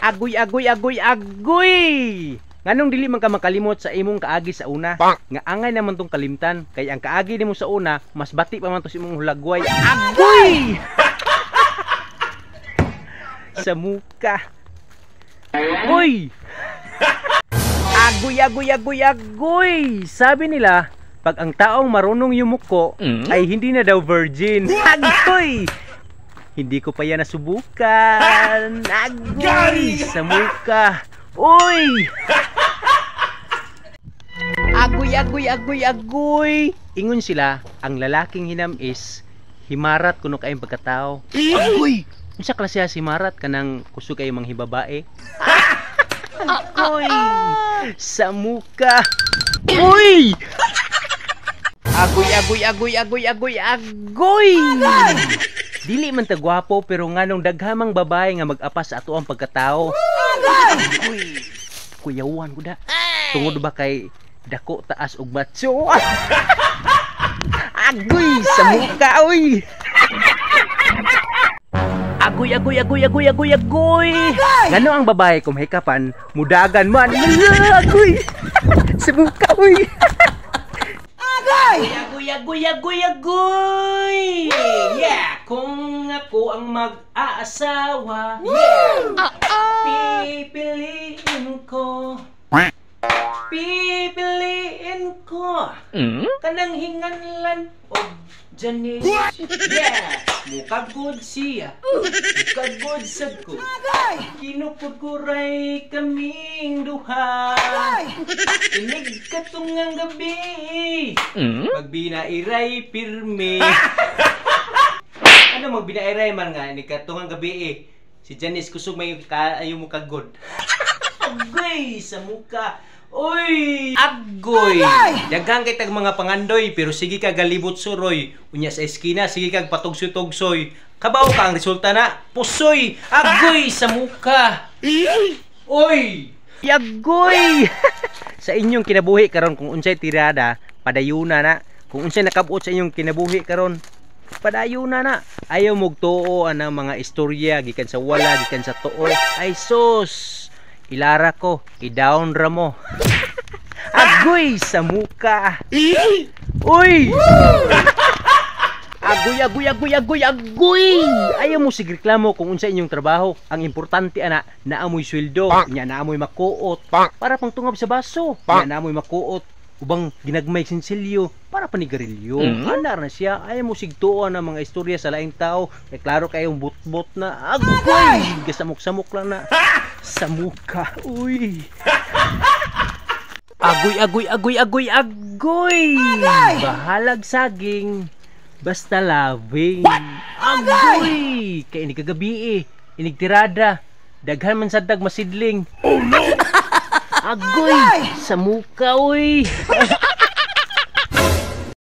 Agoy, agoy, agoy, agoy! Nganong dili man ka makalimot sa imong kaagi sa una? Nga angay naman tong kalimtan. Kay ang kaagi nimo sa una, mas bati pa man to sa imong hulagway. Agoy! Sa muka. Uy! Agoy, agoy, agoy, agoy! Sabi nila, pag ang taong marunong yumuko, ay hindi na daw virgin. Agoy! Hindi ko pa yan nasubukan. Agoy! Sa muka. Uy! Agoy, agoy, agoy, agoy! Ingon sila, ang lalaking hinam is himarat kuno kayong pagkatao. Agoy! Unsa klase si himarat kanang kusog kayo mang hibabae? Agoy! Sa muka. Uy! Agoy, agoy, agoy, agoy, agoy, agoy! Dili man ta gwapo pero nganong daghamang babae nga mag-apas sa ato ang pagkatao. Agoy! Kuyawan ko da. Tungod ba kay dako taas ug matso? Agoy! Sa muka, uy! Agoy, agoy, agoy, agoy, agoy, agoy! Ngano ang babae kung mahikapan, mudagan man. Agoy! Sa muka, uy! Agoy! Agoy, agoy, agoy, agoy! Yeah! Kung ako ang mag-aasawa, pipiliin ko. Pipiliin ko. Kanang hinganlan o Janice. Yeah! Mukagod siya. Mukagod sad ko. Kinupukuray kaming duha. Inig katungang gabi. Magbinairay pirme. Ano magbinairay man nga? Inig katungang gabi eh. Si Janice kusog may ayaw mo kagod. Agoy sa muka. Uy! Agoy! Daghang kay tag mga pangandoy pero sige ka galibot suroy. Unya sa eskina sige kag patugsoy-tugsoy. Kabaw ka ang resulta na pusoy. Agoy sa muka. Uy! Agoy! Sa inyong kinabuhi karon kung unsay tirada, padayuna na. Kung unsay nakabot sa inyong kinabuhi karon, padayuna na. Ayaw mog tuo anang mga istorya gikan sa wala, gikan sa tuo. Ay sus! Ilara ko, i-down ra mo. Agoy sa muka. Uy! Agoy, agoy, agoy, agoy, agoy! Ayaw mo sig reklamo kung unsa inyong trabaho. Ang importante ana, naamoy sweldo, nya naamoy makuot para pang tungab sa baso. Nya naamoy makuot ubang ginagmay sinsilyo para panigarilyo. Ana na siya. Ayaw mo sig tuon ang mga istorya sa laing tao. Kay klaro kayong butbot na. Agoy! Gasamok-samok lang na. Sa muka. Uy! Agoy, agoy, agoy, agoy, agoy! Bahalag saging, basta labing. Agoy! Kaya inig kagabi eh. Inig tirada. Daghan man sadag masidling. Oh no! Agoy! Sa muka, uy!